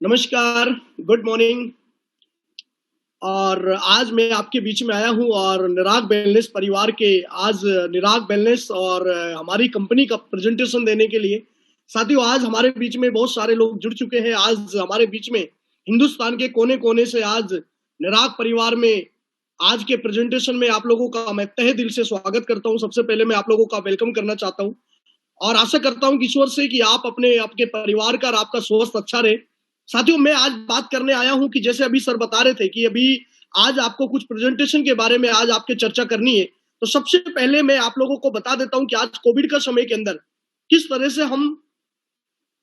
नमस्कार, good morning. और आज मैं आपके बीच में आया हूँ और निराग वेलनेस परिवार के आज निराग वेलनेस और हमारी कंपनी का प्रेजेंटेशन देने के लिए। साथियों, आज हमारे बीच में बहुत सारे लोग जुड़ चुके हैं। आज हमारे बीच में हिंदुस्तान के कोने कोने से आज निराग परिवार में आज के प्रेजेंटेशन में आप लोगों का मैं तहे दिल से स्वागत करता हूँ। सबसे पहले मैं आप लोगों का वेलकम करना चाहता हूँ और आशा करता हूँ कि ईश्वर से कि आप अपने आपके परिवार का और आपका स्वास्थ्य अच्छा रहे। साथियों, मैं आज बात करने आया हूं कि जैसे अभी सर बता रहे थे कि अभी आज आपको कुछ प्रेजेंटेशन के बारे में आज आपके चर्चा करनी है। तो सबसे पहले मैं आप लोगों को बता देता हूं कि आज कोविड का समय के अंदर किस तरह से हम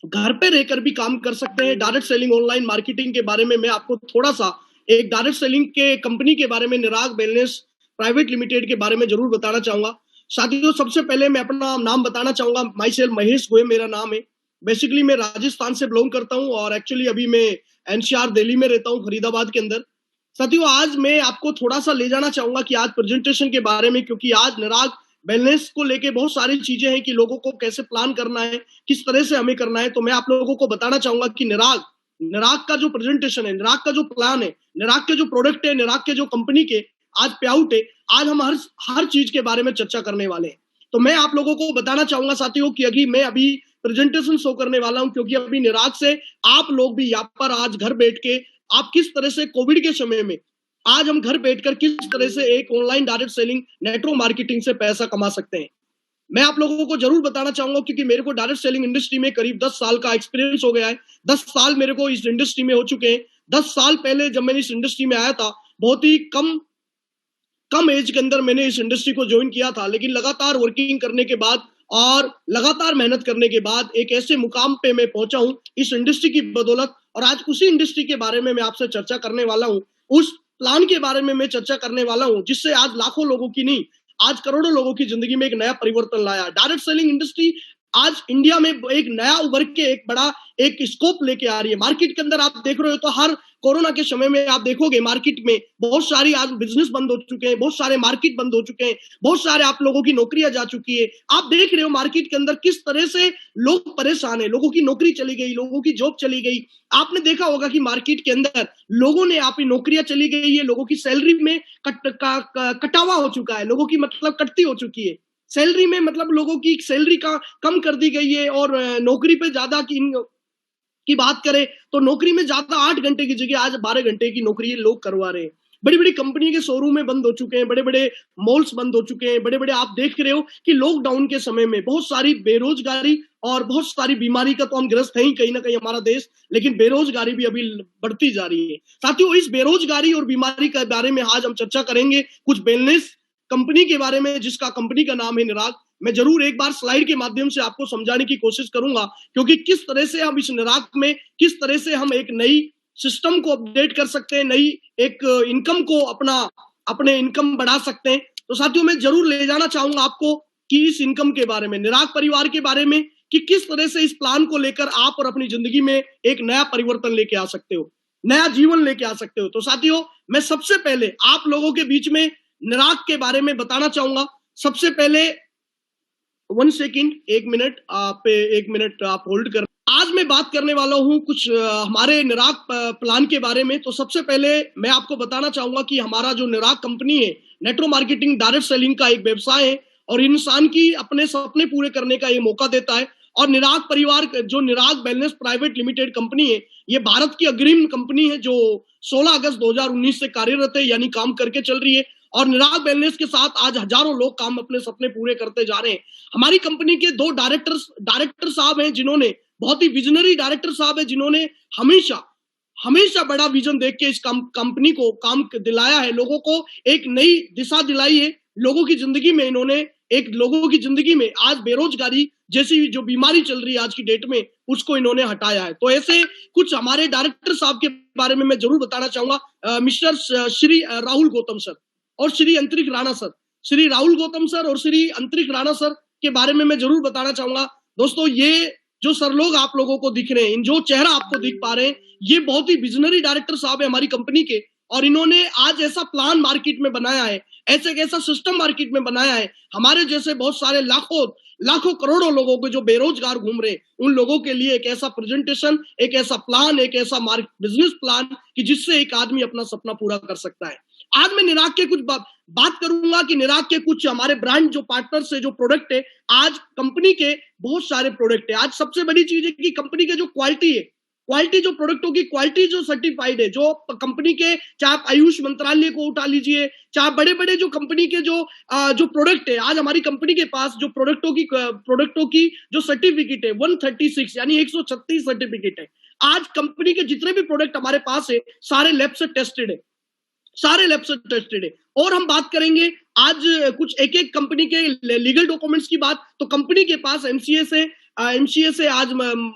घर पे रहकर भी काम कर सकते हैं। डायरेक्ट सेलिंग ऑनलाइन मार्केटिंग के बारे में मैं आपको थोड़ा सा एक डायरेक्ट सेलिंग के कंपनी के बारे में निराग वेलनेस प्राइवेट लिमिटेड के बारे में जरूर बताना चाहूंगा। साथियों, सबसे पहले मैं अपना नाम बताना चाहूंगा। माई सेल्फ महेश गोयल मेरा नाम है। बेसिकली मैं राजस्थान से बिलोंग करता हूं और एक्चुअली अभी मैं एनसीआर दिल्ली में रहता हूं, फरीदाबाद के अंदर। साथियों, आज मैं आपको थोड़ा सा ले जाना चाहूंगा कि आज प्रेजेंटेशन के बारे में, क्योंकि आज निराग वेलनेस को लेके बहुत सारी चीजें हैं कि लोगों को कैसे प्लान करना है, किस तरह से हमें करना है। तो मैं आप लोगों को बताना चाहूंगा कि निराग निराग का जो प्रेजेंटेशन है, निराग का जो प्लान है, निराग के जो प्रोडक्ट है, निराग के जो कंपनी के आज पे आउट है, आज हम हर चीज के बारे में चर्चा करने वाले हैं। तो मैं आप लोगों को बताना चाहूंगा साथियों कि मैं अभी प्रेजेंटेशन शो करने वाला हूं, क्योंकि अभी निराग से आप लोग भी यहाँ पर आज घर बैठ के आप किस तरह से कोविड के समय में आज हम घर बैठकर किस तरह से एक online direct selling network marketing से पैसा कमा सकते हैं, मैं आप लोगों को जरूर बताना चाहूंगा। क्योंकि मेरे को डायरेक्ट सेलिंग इंडस्ट्री में करीब 10 साल का एक्सपीरियंस हो गया है। 10 साल मेरे को इस इंडस्ट्री में हो चुके हैं। 10 साल पहले जब मैंने इस इंडस्ट्री में आया था, बहुत ही कम एज के अंदर मैंने इस इंडस्ट्री को ज्वाइन किया था, लेकिन लगातार वर्किंग करने के बाद और लगातार मेहनत करने के बाद एक ऐसे मुकाम पे मैं पहुंचा हूं इस इंडस्ट्री की बदौलत। और आज उसी इंडस्ट्री के बारे में मैं आपसे चर्चा करने वाला हूं, उस प्लान के बारे में मैं चर्चा करने वाला हूं जिससे आज लाखों लोगों की नहीं, आज करोड़ों लोगों की जिंदगी में एक नया परिवर्तन लाया। डायरेक्ट सेलिंग इंडस्ट्री आज इंडिया में एक नया उभर के एक बड़ा एक स्कोप लेके आ रही है। मार्केट के अंदर आप देख रहे हो तो हर कोरोना के समय में आप देखोगे मार्केट में बहुत सारी आज बिजनेस बंद हो चुके हैं, बहुत सारे मार्केट बंद हो चुके हैं, बहुत सारे आप लोगों की नौकरियां जा चुकी है। आप देख रहे हो मार्केट के अंदर किस तरह से लोग परेशान है, लोगों की नौकरी चली गई, लोगों की जॉब चली गई। आपने देखा होगा कि मार्केट के अंदर लोगों ने आप नौकरियां चली गई है, लोगों की सैलरी में कटावा हो चुका है, लोगों की मतलब कटती हो चुकी है। सैलरी में मतलब लोगों की सैलरी का कम कर दी गई है और नौकरी पे ज्यादा की बात करें तो नौकरी में ज्यादा 8 घंटे की जगह आज 12 घंटे की नौकरी लोग करवा रहे हैं। बड़ी बड़ी कंपनी के शोरूम में बंद हो चुके हैं, बड़े बड़े मॉल्स बंद हो चुके हैं, बड़े बड़े आप देख रहे हो कि लॉकडाउन के समय में बहुत सारी बेरोजगारी और बहुत सारी बीमारी का तो हम ग्रस्त है ही कहीं ना कहीं हमारा देश, लेकिन बेरोजगारी भी अभी बढ़ती जा रही है। साथियों, इस बेरोजगारी और बीमारी के बारे में आज हम चर्चा करेंगे, कुछ वेलनेस कंपनी के बारे में जिसका कंपनी का नाम है निराग। मैं जरूर एक बार स्लाइड के माध्यम से आपको समझाने की कोशिश करूंगा, क्योंकि किस तरह से हम इस निराग में किस तरह से हम एक नई सिस्टम को अपडेट कर सकते हैं, नई एक इनकम को अपने इनकम बढ़ा सकते हैं। तो साथियों, मैं जरूर ले जाना चाहूंगा आपको कि इस इनकम के बारे में, निराग परिवार के बारे में, कि किस तरह से इस प्लान को लेकर आप और अपनी जिंदगी में एक नया परिवर्तन लेके आ सकते हो, नया जीवन लेके आ सकते हो। तो साथियों, मैं सबसे पहले आप लोगों के बीच में निराग के बारे में बताना चाहूंगा। सबसे पहले 1 सेकंड, 1 मिनट आप 1 मिनट आप होल्ड कर। आज मैं बात करने वाला हूं कुछ हमारे निराग प्लान के बारे में। तो सबसे पहले मैं आपको बताना चाहूंगा कि हमारा जो निराग कंपनी है, नेटवर्क मार्केटिंग डायरेक्ट सेलिंग का एक व्यवसाय है और इंसान की अपने सपने पूरे करने का ये मौका देता है। और निराग परिवार जो निराग वेलनेस प्राइवेट लिमिटेड कंपनी है, ये भारत की अग्रिम कंपनी है जो 16 अगस्त 2019 से कार्यरत है, यानी काम करके चल रही है। और निराग वेलनेस के साथ आज हजारों लोग काम अपने सपने पूरे करते जा रहे हैं। हमारी कंपनी के 2 डायरेक्टर साहब हैं जिन्होंने, बहुत ही विजनरी डायरेक्टर साहब है जिन्होंने हमेशा बड़ा विजन देख के इस कंपनी को काम दिलाया है, लोगों को एक नई दिशा दिलाई है। लोगों की जिंदगी में इन्होंने लोगों की जिंदगी में आज बेरोजगारी जैसी जो बीमारी चल रही है आज की डेट में, उसको इन्होंने हटाया है। तो ऐसे कुछ हमारे डायरेक्टर साहब के बारे में मैं जरूर बताना चाहूंगा। मिस्टर श्री राहुल गौतम सर और श्री अंतरिक्ष राणा सर, श्री राहुल गौतम सर और श्री अंतरिक्ष राणा सर के बारे में मैं जरूर बताना चाहूंगा। दोस्तों, ये जो सर लोग आप लोगों को दिख रहे हैं, इन जो चेहरा आपको दिख पा रहे हैं, ये बहुत ही विजनरी डायरेक्टर साहब है हमारी कंपनी के। और इन्होंने आज ऐसा प्लान मार्केट में बनाया है, ऐसे ऐसा सिस्टम मार्केट में बनाया है, हमारे जैसे बहुत सारे लाखों करोड़ों लोगों को जो बेरोजगार घूम रहे, उन लोगों के लिए एक ऐसा प्रेजेंटेशन, एक ऐसा प्लान, एक ऐसा बिजनेस प्लान कि जिससे एक आदमी अपना सपना पूरा कर सकता है। आज मैं निराग के कुछ बात करूंगा कि निराग के कुछ हमारे ब्रांड जो पार्टनर से जो प्रोडक्ट है, आज कंपनी के बहुत सारे प्रोडक्ट है। आज सबसे बड़ी चीज है कि कंपनी के जो क्वालिटी है, क्वालिटी जो प्रोडक्टों की क्वालिटी जो सर्टिफाइड है, जो कंपनी के, चाहे आप आयुष मंत्रालय को उठा लीजिए, चाहे बड़े बड़े जो कंपनी के जो प्रोडक्ट है, आज हमारी कंपनी के पास जो प्रोडक्टों की जो सर्टिफिकेट है 136 यानी 136 सर्टिफिकेट है। आज कंपनी के जितने भी प्रोडक्ट हमारे पास है सारे लैब से टेस्टेड है, सारे लैब से टेस्टेड है। और हम बात करेंगे आज कुछ एक एक कंपनी के लीगल डॉक्यूमेंट्स की बात, तो कंपनी के पास एमसीए से आज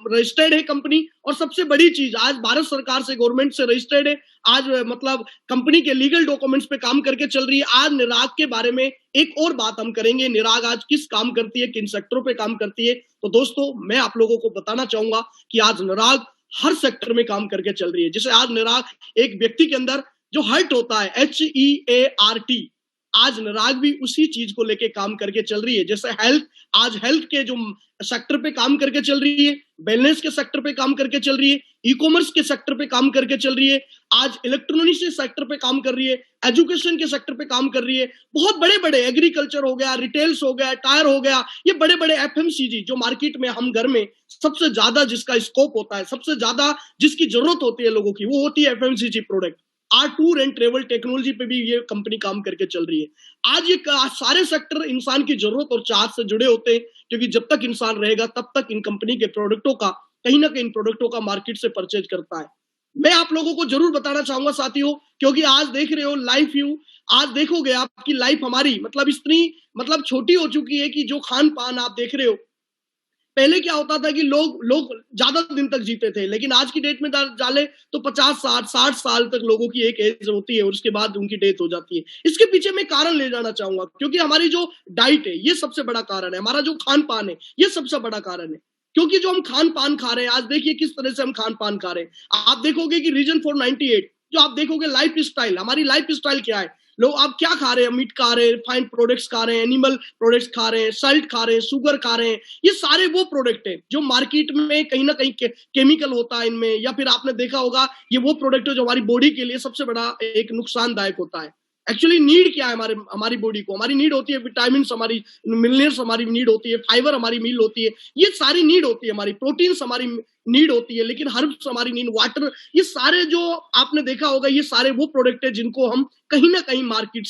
रजिस्टर्ड है कंपनी। और सबसे बड़ी चीज, आज भारत सरकार से, गवर्नमेंट से रजिस्टर्ड है। आज मतलब कंपनी के लीगल डॉक्यूमेंट्स पे काम करके चल रही है। आज निराग के बारे में एक और बात हम करेंगे, निराग आज किस काम करती है, किन सेक्टरों पे काम करती है। तो दोस्तों, मैं आप लोगों को बताना चाहूंगा कि आज निराग हर सेक्टर में काम करके चल रही है। जैसे आज निराग एक व्यक्ति के अंदर जो हर्ट होता है, HEART, आज निराग भी उसी चीज को लेके काम करके चल रही है। जैसे हेल्थ, आज हेल्थ के जो सेक्टर पे काम करके चल रही है, वेलनेस के सेक्टर पे काम करके चल रही है, ई कॉमर्स के सेक्टर पे काम करके चल रही है, आज इलेक्ट्रॉनिक्स के सेक्टर पे काम कर रही है, एजुकेशन के सेक्टर पे काम कर रही है। बहुत बड़े बड़े एग्रीकल्चर हो गया, रिटेल्स हो गया, टायर हो गया, ये बड़े बड़े FMCG जो मार्केट में हम घर में सबसे ज्यादा जिसका स्कोप होता है, सबसे ज्यादा जिसकी जरूरत होती है लोगों की, वो होती है FMCG प्रोडक्ट। आज टूर एंड ट्रेवल टेक्नोलॉजी पे भी ये कंपनी काम करके चल रही है। आज ये सारे सेक्टर इंसान की जरूरत और चाहत से जुड़े होते हैं, क्योंकि जब तक इंसान रहेगा तब तक इन कंपनी के प्रोडक्टों का, कहीं ना कहीं इन प्रोडक्टों का मार्केट से परचेज करता है। मैं आप लोगों को जरूर बताना चाहूंगा साथियों, क्योंकि आज देख रहे हो लाइफ यू, आज देखोगे आपकी लाइफ हमारी मतलब इतनी छोटी हो चुकी है कि जो खान पान आप देख रहे हो, पहले क्या होता था कि लोग ज्यादा दिन तक जीते थे, लेकिन आज की डेट में डाले तो 50-60 साल तक लोगों की एक एज होती है और उसके बाद उनकी डेथ हो जाती है। इसके पीछे मैं कारण ले जाना चाहूंगा, क्योंकि हमारी जो डाइट है ये सबसे बड़ा कारण है, हमारा जो खान पान है ये सबसे बड़ा कारण है। क्योंकि जो हम खान पान खा रहे हैं, आज देखिए किस तरह से हम खान पान खा रहे हैं। आप देखोगे कि रीजन 498 जो आप देखोगे लाइफ स्टाइल, हमारी लाइफ स्टाइल क्या है, लोग आप क्या खा रहे हैं, मीट खा रहे हैं, रिफाइंड प्रोडक्ट्स खा रहे हैं, एनिमल प्रोडक्ट्स खा रहे हैं, सल्ट खा रहे हैं, शुगर खा रहे हैं। ये सारे वो प्रोडक्ट है जो मार्केट में कहीं ना कहीं केमिकल होता है इनमें, या फिर आपने देखा होगा ये वो प्रोडक्ट है जो हमारी बॉडी के लिए सबसे बड़ा एक नुकसानदायक होता है। एक्चुअली नीड क्या है हमारी बॉडी को, हमारी नीड होती है विटामिन, हमारी मिनरल्स हमारी नीड होती है, फाइबर हमारी नीड होती है, ये सारी नीड होती है, हमारी प्रोटीन्स हमारी नीड होती है, लेकिन हर्ब्स हमारी नीड, वाटर, ये सारे जो आपने देखा होगा ये सारे वो प्रोडक्ट है जिनको हम कहीं ना कहीं मार्केट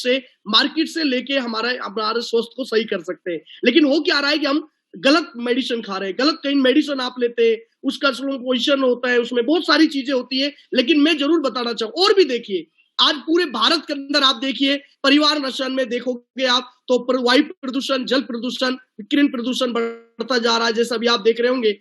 से लेके हमारे स्वास्थ्य को सही कर सकते हैं। लेकिन हो क्या रहा है कि हम गलत मेडिसिन खा रहे हैं, गलत कहीं मेडिसिन आप लेते हैं, उसका स्लो पोजिशन होता है, उसमें बहुत सारी चीजें होती है। लेकिन मैं जरूर बताना चाहूँ, और भी देखिए आज पूरे भारत के अंदर आप देखिए परिवार नशन में देखोगे आप तो वायु प्रदूषण, जल प्रदूषण, विकिरण प्रदूषण बढ़ता जा रहा है। जैसे अभी आप देख रहे होंगे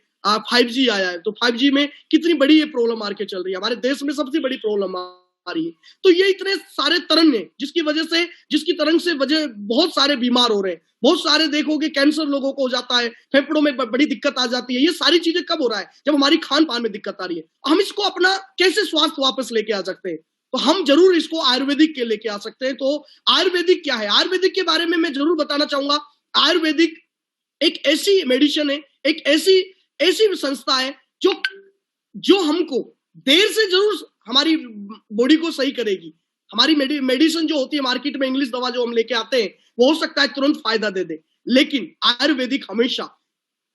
5G आया है, तो 5G में कितनी बड़ी ये प्रॉब्लम आके चल रही है, हमारे देश में सबसे बड़ी प्रॉब्लम आ रही है। तो ये इतने सारे तरंग है जिसकी तरंग से वजह बहुत सारे बीमार हो रहे हैं, बहुत सारे देखोगे कैंसर लोगों को हो जाता है, फेफड़ों में बड़ी दिक्कत आ जाती है। ये सारी चीजें कब हो रहा है, जब हमारी खान पान में दिक्कत आ रही है। हम इसको अपना कैसे स्वास्थ्य वापस लेके आ सकते हैं, तो हम जरूर इसको आयुर्वेदिक के लेके आ सकते हैं। तो आयुर्वेदिक क्या है, आयुर्वेदिक के बारे में मैं जरूर बताना चाहूंगा। आयुर्वेदिक एक ऐसी मेडिसिन है, एक ऐसी संस्था है जो हमको देर से जरूर हमारी बॉडी को सही करेगी। हमारी मेडिसिन जो होती है मार्केट में, इंग्लिश दवा जो हम लेके आते हैं, वो हो सकता है तुरंत फायदा दे दे, लेकिन आयुर्वेदिक हमेशा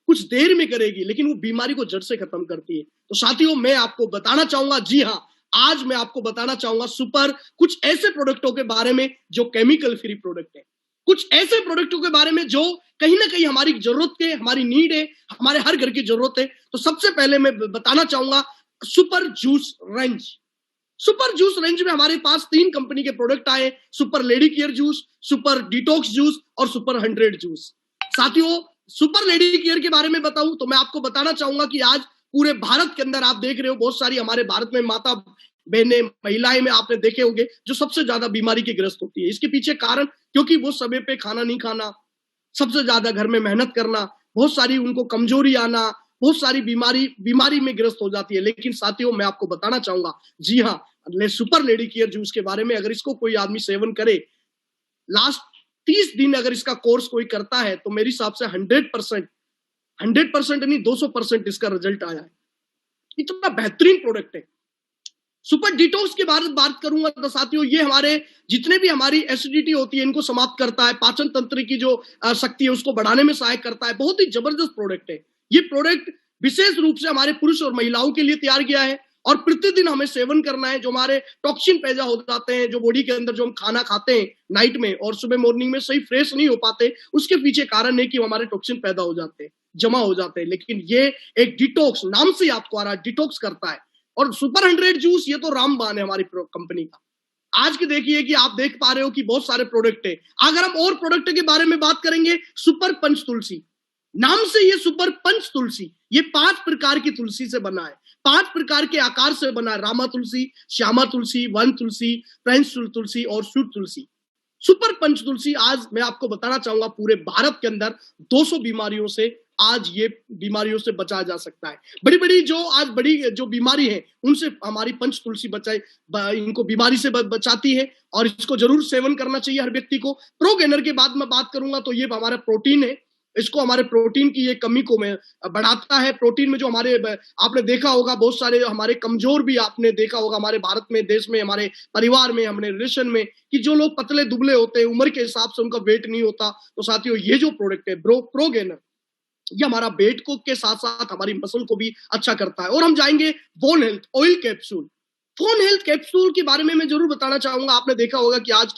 कुछ देर में करेगी, लेकिन वो बीमारी को जड़ से खत्म करती है। तो साथियों, मैं आपको बताना चाहूंगा, जी हाँ, आज मैं आपको बताना चाहूंगा कुछ ऐसे प्रोडक्टों के बारे में जो केमिकल फ्री प्रोडक्ट है, कुछ ऐसे प्रोडक्टों के बारे में जो कहीं ना कहीं हमारी जरूरत है, हमारी नीड है, हमारे हर घर की जरूरत है। तो सबसे पहले मैं बताना चाहूंगा super juice range. Super juice range में हमारे पास 3 कंपनी के प्रोडक्ट आए, super lady care juice, super detox juice और सुपर 100 जूस। साथियों, सुपर लेडी केयर के बारे में बताऊं तो मैं आपको बताना चाहूंगा कि आज पूरे भारत के अंदर आप देख रहे हो बहुत सारी हमारे भारत में माता बहनें, महिलाएं में आपने देखे होंगे जो सबसे ज्यादा बीमारी की ग्रस्त होती है। इसके पीछे कारण क्योंकि वो समय पे खाना नहीं खाना, सबसे ज्यादा घर में मेहनत करना, बहुत सारी उनको कमजोरी आना, बहुत सारी बीमारी में ग्रस्त हो जाती है। लेकिन साथियों, मैं आपको बताना चाहूंगा, जी हाँ, सुपर लेडी केयर जूस के बारे में, अगर इसको कोई आदमी सेवन करे, लास्ट 30 दिन अगर इसका कोर्स कोई करता है, तो मेरे हिसाब से 100% नहीं 200% इसका रिजल्ट आया है। इतना बेहतरीन प्रोडक्ट है। सुपर डिटॉक्स के बारे में बात करूंगा तो साथियों, ये हमारे जितने भी हमारी एसिडिटी होती है इनको समाप्त करता है, पाचन तंत्र की जो शक्ति है उसको बढ़ाने में सहायक करता है। बहुत ही जबरदस्त प्रोडक्ट है। ये प्रोडक्ट विशेष रूप से हमारे पुरुष और महिलाओं के लिए तैयार किया है, और प्रतिदिन हमें सेवन करना है। जो हमारे टॉक्सिन पैदा हो जाते हैं, जो बॉडी के अंदर जो हम खाना खाते हैं नाइट में और सुबह मॉर्निंग में सही फ्रेश नहीं हो पाते, उसके पीछे कारण है कि हमारे टॉक्सिन पैदा हो जाते हैं, जमा हो जाते हैं। लेकिन ये एक डिटॉक्स, नाम से आपको आ रहा है, डिटॉक्स करता है। और सुपर 100 जूस ये तो रामबाण है हमारी कंपनी का। आज के देखिए कि आप देख पा रहे हो कि बहुत सारे प्रोडक्ट है। अगर हम और प्रोडक्ट के बारे में बात करेंगे, सुपर पंच तुलसी, नाम से ये सुपर पंच तुलसी, ये 5 प्रकार की तुलसी से बना है, 5 प्रकार के आकार से बना है। रामा तुलसी, श्यामा तुलसी, वन तुलसी, फ्रेंच तुलसी और स्वीट तुलसी। सुपर पंच तुलसी आज मैं आपको बताना चाहूंगा, पूरे भारत के अंदर 200 बीमारियों से, आज ये बीमारियों से बचा जा सकता है। बड़ी जो बीमारी है उनसे हमारी पंच तुलसी इनको बीमारी से बचाती है, और इसको जरूर सेवन करना चाहिए हर व्यक्ति को। प्रो गेनर के बाद मैं बात करूंगा तो ये हमारा प्रोटीन है, इसको हमारे प्रोटीन की ये कमी को में बढ़ाता है। प्रोटीन में जो हमारे, आपने देखा होगा बहुत सारे हमारे कमजोर भी आपने देखा होगा हमारे भारत में, देश में, हमारे परिवार में, हमारे रिलेशन में, कि जो लोग पतले दुबले होते हैं, उम्र के हिसाब से उनका वेट नहीं होता। तो साथियों, ये जो प्रोडक्ट है प्रो गेनर, ये हमारा वेट को के साथ साथ हमारी मसल को भी अच्छा करता है। और हम जाएंगे bone health oil capsule. Bone health capsule के बारे में मैं जरूर बताना चाहूंगा। आपने देखा होगा कि आज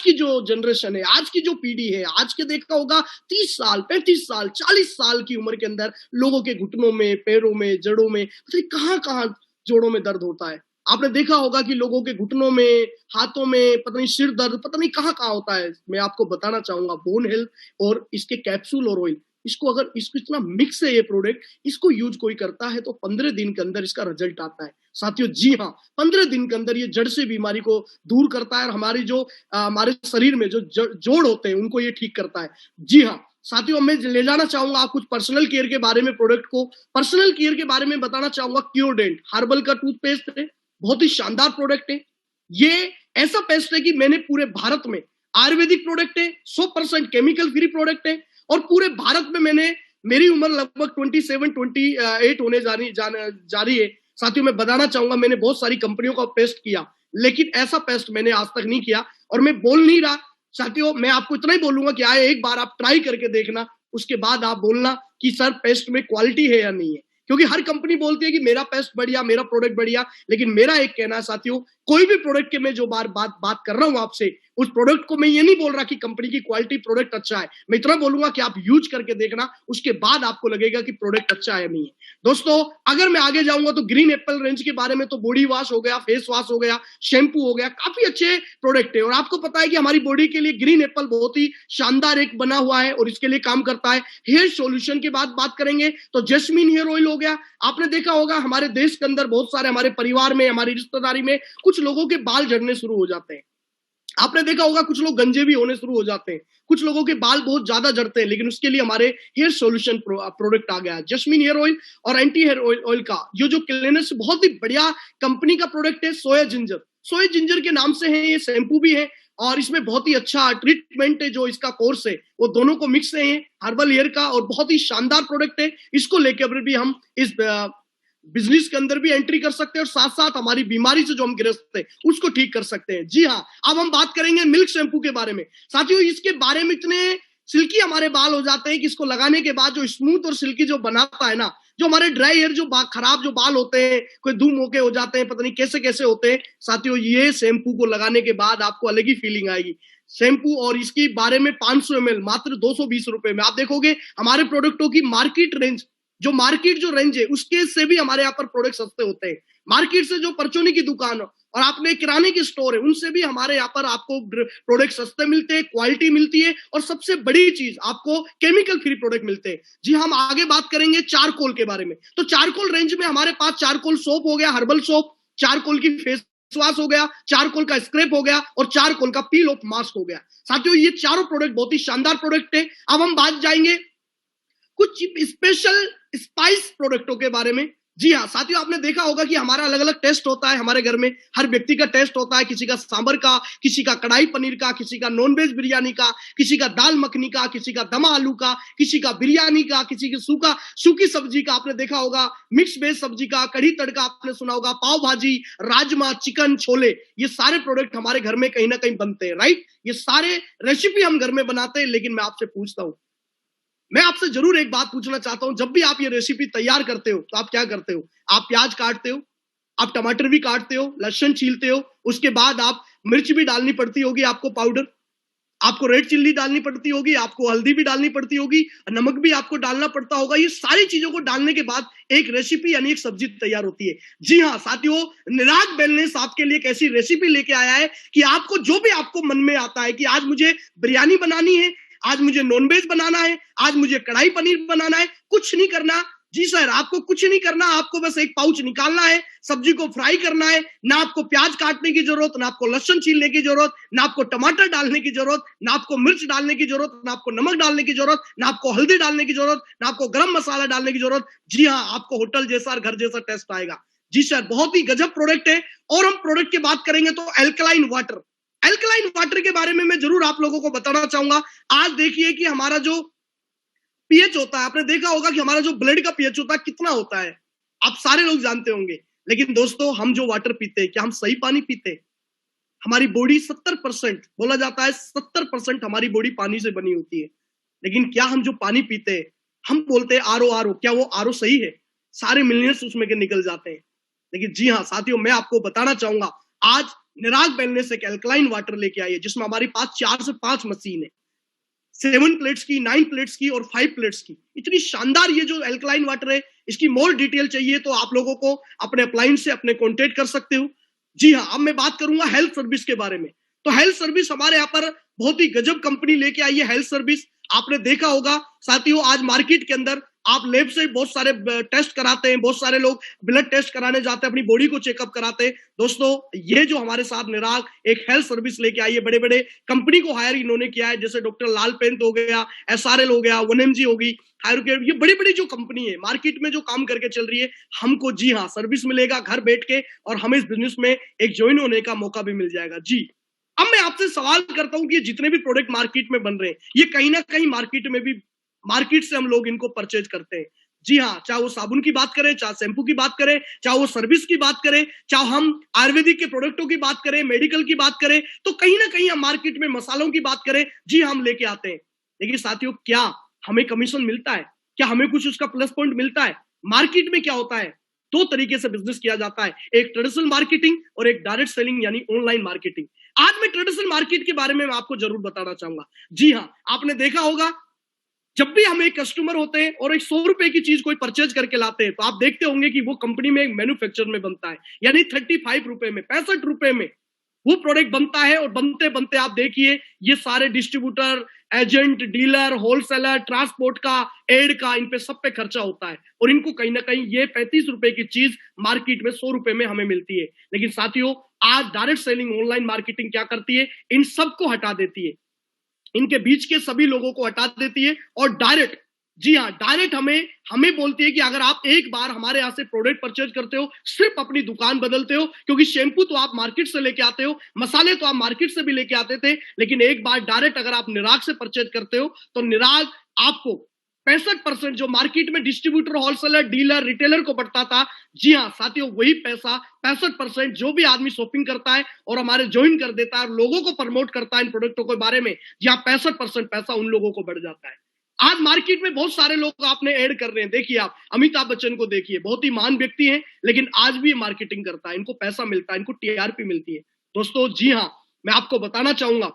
की जो जनरेशन है, आज की जो पीढ़ी है, आज के देखा होगा 30 साल, 35 साल, 40 साल की उम्र के अंदर लोगों के घुटनों में, पैरों में, जड़ों में, पता नहीं कहां जोड़ों में दर्द होता है। आपने देखा होगा कि लोगों के घुटनों में, हाथों में, पता नहीं सिर दर्द, पता नहीं कहां होता है। मैं आपको बताना चाहूंगा, बोन हेल्थ और इसके कैप्सूल और ऑयल, इसको इतना मिक्स है ये प्रोडक्ट, इसको यूज कोई करता है तो 15 दिन के अंदर इसका रिजल्ट आता है। साथियों, जी हाँ, 15 दिन के अंदर ये जड़ से बीमारी को दूर करता है, और हमारी जो हमारे शरीर में जो जोड़ होते हैं उनको ये ठीक करता है। जी हाँ साथियों, मैं ले जाना चाहूंगा आप कुछ पर्सनल केयर के बारे में, प्रोडक्ट को पर्सनल केयर के बारे में बताना चाहूंगा। क्योरडेंट हर्बल का टूथपेस्ट है, बहुत ही शानदार प्रोडक्ट है। ये ऐसा पेस्ट है कि मैंने पूरे भारत में, आयुर्वेदिक प्रोडक्ट है, 100% केमिकल फ्री प्रोडक्ट है, और पूरे भारत में मेरी उम्र लगभग 27-28 होने जा रही है। साथियों, मैं बताना चाहूंगा, मैंने बहुत सारी कंपनियों का पेस्ट किया, लेकिन ऐसा पेस्ट मैंने आज तक नहीं किया। और मैं बोल नहीं रहा साथियों, मैं आपको इतना ही बोलूंगा कि आए एक बार आप ट्राई करके देखना, उसके बाद आप बोलना कि सर पेस्ट में क्वालिटी है या नहीं है। क्योंकि हर कंपनी बोलती है कि मेरा पेस्ट बढ़िया, मेरा प्रोडक्ट बढ़िया, लेकिन मेरा एक कहना है साथियों, कोई भी प्रोडक्ट के मैं जो बात कर रहा हूं आपसे, उस प्रोडक्ट को मैं ये नहीं बोल रहा कि कंपनी की क्वालिटी प्रोडक्ट अच्छा है। मैं इतना बोलूंगा कि आप यूज करके देखना, उसके बाद आपको लगेगा कि प्रोडक्ट अच्छा है या नहीं है। दोस्तों, अगर मैं आगे जाऊंगा तो ग्रीन एप्पल रेंज के बारे में, तो बॉडी वॉश हो गया, फेस वॉश हो गया, शैम्पू हो गया, काफी अच्छे प्रोडक्ट है। और आपको पता है कि हमारी बॉडी के लिए ग्रीन एप्पल बहुत ही शानदार एक बना हुआ है और इसके लिए काम करता है। हेयर सोल्यूशन की बात करेंगे तो जैस्मीन हेयर ऑयल हो गया। आपने देखा होगा हमारे देश के अंदर बहुत सारे, हमारे परिवार में, हमारी रिश्तेदारी में कुछ लोगों के बाल झड़ने शुरू हो जाते हैं। आपने देखा होगा कुछ लोग गंजे भी होने शुरू हो जाते हैं, कुछ लोगों के बाल बहुत ज्यादा झड़ते हैं, लेकिन उसके लिए हमारे हेयर सॉल्यूशन प्रोडक्ट आ गया है, जस्मीन हेयर ऑयल और एंटी हेयर ऑयल का। ये जो क्लीनेस बहुत ही बढ़िया कंपनी का प्रोडक्ट है। सोया जिंजर के नाम से है, ये शैम्पू भी है, और इसमें बहुत ही अच्छा ट्रीटमेंट है, जो इसका कोर्स है वो दोनों को मिक्स है हर्बल हेयर का, और बहुत ही शानदार प्रोडक्ट है। इसको लेकर भी हम इस बिजनेस के अंदर भी एंट्री कर सकते हैं, और साथ साथ हमारी बीमारी से जो हम ग्रस्त हैं उसको ठीक कर सकते हैं। जी हाँ, अब हम बात करेंगे मिल्क शैम्पू के बारे में। साथियों, इसके बारे में इतने सिल्की हमारे बाल हो जाते हैं कि इसको लगाने के बाद जो स्मूथ और सिल्की जो बनाता है ना, जो हमारे ड्राई हेयर, जो खराब जो बाल होते हैं, कोई धूम होके हो जाते हैं, पता नहीं कैसे कैसे होते हैं, साथियों ये शैम्पू को लगाने के बाद आपको अलग ही फीलिंग आएगी। शैम्पू और इसके बारे में 500 ml मात्र 220 रुपए में। आप देखोगे हमारे प्रोडक्टों की मार्केट रेंज है, उसके से भी हमारे यहाँ पर प्रोडक्ट सस्ते होते हैं। मार्केट से जो परचूनी की दुकान और आपने किराने की स्टोर है, उनसे भी हमारे यहाँ पर आपको प्रोडक्ट सस्ते मिलते हैं, क्वालिटी मिलती है, और सबसे बड़ी चीज आपको केमिकल फ्री प्रोडक्ट मिलते हैं। जी, हम आगे बात करेंगे चारकोल के बारे में। तो चारकोल रेंज में हमारे पास चारकोल सोप हो गया, हर्बल सोप, चारकोल की फेस वॉश हो गया, चारकोल का स्क्रैप हो गया, और चारकोल का पील ऑफ मास्क हो गया। साथियों, ये चारों प्रोडक्ट बहुत ही शानदार प्रोडक्ट है। अब हम बात जाएंगे कुछ स्पेशल स्पाइस प्रोडक्टों के बारे में। जी हाँ साथियों, आपने देखा होगा कि हमारा अलग अलग टेस्ट होता है हमारे घर में, हर व्यक्ति का टेस्ट होता है, किसी का सांबर का, किसी का कढ़ाई पनीर का, किसी का नॉन वेज बिरयानी का, किसी का दाल मखनी का, किसी का दम आलू का, किसी का बिरयानी का, किसी की सूखी सब्जी का, आपने देखा होगा मिक्स वेज सब्जी का, कढ़ी तड़का आपने सुना होगा, पाव भाजी, राजमा, चिकन, छोले, ये सारे प्रोडक्ट हमारे घर में कहीं ना कहीं बनते हैं, राइट। ये सारे रेसिपी हम घर में बनाते हैं। लेकिन मैं आपसे पूछता हूं, मैं आपसे जरूर एक बात पूछना चाहता हूं, जब भी आप ये रेसिपी तैयार करते हो तो आप क्या करते हो? आप प्याज काटते हो, आप टमाटर भी काटते हो, लहसुन छीलते हो, उसके बाद आप मिर्च भी डालनी पड़ती होगी, आपको पाउडर, आपको रेड चिल्ली डालनी पड़ती होगी, आपको हल्दी भी डालनी पड़ती होगी, नमक भी आपको डालना पड़ता होगा। ये सारी चीजों को डालने के बाद एक रेसिपी यानी एक सब्जी तैयार होती है। जी हाँ साथियों, निराग वेलनेस आपके लिए एक ऐसी रेसिपी लेके आया है कि आपको जो भी आपको मन में आता है कि आज मुझे बिरयानी बनानी है, आज मुझे नॉनवेज बनाना है, आज मुझे कढ़ाई पनीर बनाना है, कुछ नहीं करना। जी सर, आपको कुछ नहीं करना, आपको बस एक पाउच निकालना है, सब्जी को फ्राई करना है, ना आपको प्याज काटने की जरूरत, ना आपको लहसुन छीलने की जरूरत, ना आपको टमाटर डालने की जरूरत, ना आपको मिर्च डालने की जरूरत, ना आपको नमक डालने की जरूरत, ना आपको हल्दी डालने की जरूरत, ना आपको गरम मसाला डालने की जरूरत। जी हाँ, आपको होटल जैसा और घर जैसा टेस्ट आएगा। जी सर, बहुत ही गजब प्रोडक्ट है। और हम प्रोडक्ट की बात करेंगे तो एल्कलाइन वाटर, एल्कलाइन वाटर के बारे में मैं जरूर आप लोगों को बताना चाहूंगा। आज देखिए कि हमारा जो पीएच होता है, आपने देखा होगा कि हमारा जो ब्लड का पीएच होता है कितना होता है, आप सारे लोग जानते होंगे। लेकिन दोस्तों, हम जो वाटर पीते हैं, क्या हम सही पानी पीते हैं? हमारी बॉडी 70%, बोला जाता है 70% हमारी बॉडी पानी से बनी होती है। लेकिन क्या हम जो पानी पीते हैं, हम बोलते हैं आरओ आरओ, क्या वो आरओ सही है? सारे मिलियंस उसमें के निकल जाते हैं। लेकिन जी हाँ साथियों, मैं आपको बताना चाहूंगा, आज निराग वेलनेस एक एल्कलाइन वाटर लेके आई है जिसमें हमारे पास 4 से 5 मशीन है, 7 प्लेट्स की, 9 प्लेट्स की और 5 प्लेट्स की। इतनी शानदार ये जो एल्कलाइन वाटर है, इसकी मोर डिटेल चाहिए तो आप लोगों को अपने अप्लायंस से अपने कॉन्टेक्ट कर सकते हो। जी हाँ, अब मैं बात करूंगा हेल्थ सर्विस के बारे में। तो हेल्थ सर्विस हमारे यहाँ पर बहुत ही गजब कंपनी लेके आई है हेल्थ सर्विस। आपने देखा होगा साथियों, आज मार्केट के अंदर आप लैब से बहुत सारे टेस्ट कराते हैं, बहुत सारे लोग ब्लड टेस्ट कराने जाते हैं, अपनी बॉडी को चेकअप कराते हैं। दोस्तों, ये जो हमारे साथ निराग एक हेल्थ सर्विस लेके आई है, बड़े बड़े कंपनी को हायर इन्होंने किया है, जैसे डॉक्टर लाल पेंट हो गया, एसआरएल हो गया, 1mg होगी, हायरकेयर, ये बड़ी बड़ी जो कंपनी है मार्केट में जो काम करके चल रही है। हमको जी हाँ सर्विस मिलेगा घर बैठ के, और हमें इस बिजनेस में एक ज्वाइन होने का मौका भी मिल जाएगा। जी, अब मैं आपसे सवाल करता हूं कि ये जितने भी प्रोडक्ट मार्केट में बन रहे हैं, ये कहीं ना कहीं मार्केट में भी, मार्केट से हम लोग इनको परचेज करते हैं। जी हाँ, चाहे वो साबुन की बात करें, चाहे शैम्पू की बात करें, चाहे वो सर्विस की बात करें, चाहे हम आयुर्वेदिक के प्रोडक्टों की बात करें, मेडिकल की बात करें, तो कहीं ना कहीं हम मार्केट में मसालों की बात करें, जी हम लेके आते हैं। लेकिन साथियों, क्या हमें कमीशन मिलता है? क्या हमें कुछ उसका प्लस पॉइंट मिलता है? मार्केट में क्या होता है, 2 तरीके से बिजनेस किया जाता है, एक ट्रेडिशनल मार्केटिंग और एक डायरेक्ट सेलिंग यानी ऑनलाइन मार्केटिंग। आज मैं ट्रेडिशनल मार्केट के बारे में आपको जरूर बताना चाहूंगा। जी हाँ, आपने देखा होगा जब भी हम एक कस्टमर होते हैं और एक 100 रुपए की चीज कोई परचेज करके लाते हैं, तो आप देखते होंगे कि वो कंपनी में एक मैन्युफैक्चर में बनता है, यानी 35 रुपए में, 65 रुपए में वो प्रोडक्ट बनता है। और बनते बनते आप देखिए ये सारे distributor, agent, dealer, wholesaler, transport का, एड का, इन पे सब पे खर्चा होता है, और इनको कहीं ना कहीं ये 35 रुपए की चीज मार्केट में 100 रुपए में हमें मिलती है। लेकिन साथियों, आज डायरेक्ट सेलिंग ऑनलाइन मार्केटिंग क्या करती है, इन सबको हटा देती है, इनके बीच के सभी लोगों को हटा देती है, और डायरेक्ट, जी हाँ डायरेक्ट हमें बोलती है कि अगर आप एक बार हमारे यहां से प्रोडक्ट परचेज करते हो, सिर्फ अपनी दुकान बदलते हो, क्योंकि शैम्पू तो आप मार्केट से लेके आते हो, मसाले तो आप मार्केट से भी लेके आते थे, लेकिन एक बार डायरेक्ट अगर आप निराग से परचेज करते हो तो निराग आपको 65% जो मार्केट में डिस्ट्रीब्यूटर, होलसेलर, डीलर, रिटेलर को बढ़ता था, जी हाँ साथियों, वही पैसा 65% जो भी आदमी शॉपिंग करता है और हमारे ज्वाइन कर देता है और लोगों को प्रमोट करता है इन प्रोडक्टों के बारे में, जी हाँ 65% पैसा उन लोगों को बढ़ जाता है। आज मार्केट में बहुत सारे लोग आपने ऐड कर रहे हैं, देखिए आप अमिताभ बच्चन को देखिए, बहुत ही महान व्यक्ति हैं, लेकिन आज भी मार्केटिंग करता है, इनको पैसा मिलता है, इनको टीआरपी मिलती है। दोस्तों जी हाँ, मैं आपको बताना चाहूंगा,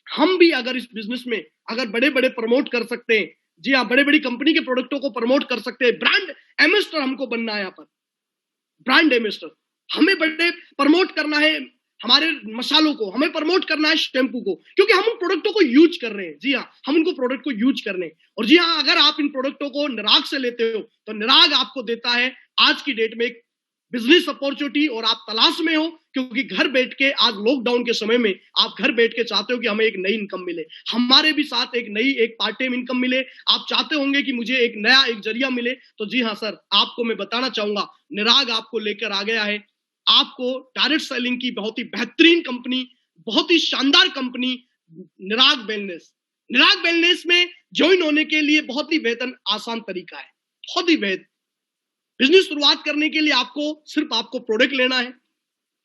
हम भी अगर इस बिजनेस में अगर बड़े बड़े प्रमोट कर सकते हैं, जी हाँ बड़े बड़ी कंपनी के प्रोडक्टों को प्रमोट कर सकते हैं, ब्रांड एम्बेसडर हमको बनना है, यहाँ पर ब्रांड एम्बेसडर हमें बड़े प्रमोट करना है, हमारे मसालों को हमें प्रमोट करना है, शैम्पू को, क्योंकि हम उन प्रोडक्टों को यूज कर रहे हैं। जी हाँ, हम उनको प्रोडक्ट को यूज कर रहे हैं। और जी हाँ, अगर आप इन प्रोडक्टों को निराग से लेते हो तो निराग आपको देता है आज की डेट में बिजनेस अपॉर्चुनिटी और आप तलाश में हो, क्योंकि घर बैठ के आज लॉकडाउन के समय में आप घर बैठ के चाहते हो कि हमें एक नई इनकम मिले, हमारे भी साथ एक पार्ट टाइम इनकम मिले, आप चाहते होंगे कि मुझे एक नया एक जरिया मिले, तो जी हाँ सर, आपको मैं बताना चाहूंगा, निराग आपको लेकर आ गया है। आपको डायरेक्ट सेलिंग की बहुत ही बेहतरीन कंपनी, बहुत ही शानदार कंपनी निराग वेलनेस। निराग वेलनेस में ज्वाइन होने के लिए बहुत ही बेहतर आसान तरीका है, बहुत ही बेहतर। बिजनेस शुरुआत करने के लिए सिर्फ आपको प्रोडक्ट लेना है।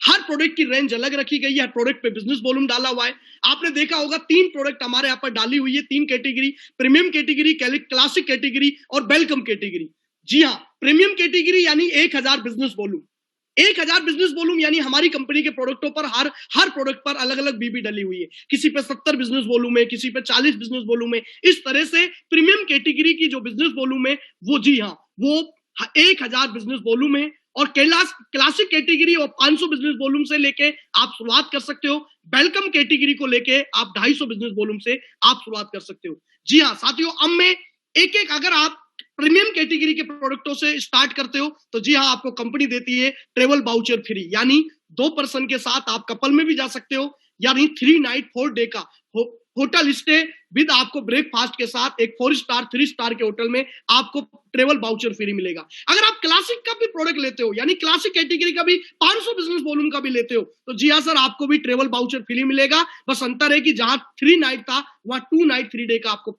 हर प्रोडक्ट की रेंज अलग रखी गई है, प्रोडक्ट पे बिजनेस वॉल्यूम डाला हुआ है। आपने देखा होगा 3 प्रोडक्ट हमारे यहाँ पर डाली हुई है, 3 category, premium category, classic category और वेलकम कैटेगरी। जी हाँ, प्रीमियम कैटेगरी यानी 1000 बिजनेस वॉल्यूम, 1000 बिजनेस वॉल्यूम यानी हमारी कंपनी के प्रोडक्टों पर हर प्रोडक्ट पर अलग अलग बीबी डली हुई है, किसी पे 70 बिजनेस वॉल्यूम है, किसी पे 40 बिजनेस वॉल्यूम है। इस तरह से प्रीमियम कैटेगरी की जो बिजनेस वॉल्यूम है वो जी हाँ वो 1000 बिजनेस वॉल्यूम है, और क्लासिक कैटेगरी और 500 बिजनेस वॉल्यूम से लेके आप शुरुआत कर सकते हो। वेलकम कैटेगरी को लेके आप 250 बिजनेस वॉल्यूम से आप शुरुआत कर सकते हो। जी हाँ साथियों, अब मैं एक अगर आप प्रीमियम कैटेगरी के प्रोडक्टों से स्टार्ट करते हो तो जी हाँ, आपको कंपनी देती है ट्रेवल वाउचर फ्री, यानी 2 पर्सन के साथ आप कपल में भी जा सकते हो, यानी 3 नाइट 4 डे का होटल स्टे विद आपको ब्रेकफास्ट के साथ एक 4 स्टार 3 स्टार के होटल में आपको ट्रेवल वाउचर फ्री मिलेगा। अगर आप क्लासिक का भी प्रोडक्ट लेते हो, यानी क्लासिक कैटेगरी का भी 500 बिजनेस वॉल्यूम का भी लेते हो, तो जी हाँ सर, आपको भी ट्रेवल वाउचर फ्री मिलेगा। बस अंतर है कि जहां 3 नाइट था वहां 2 नाइट 3 डे का आपको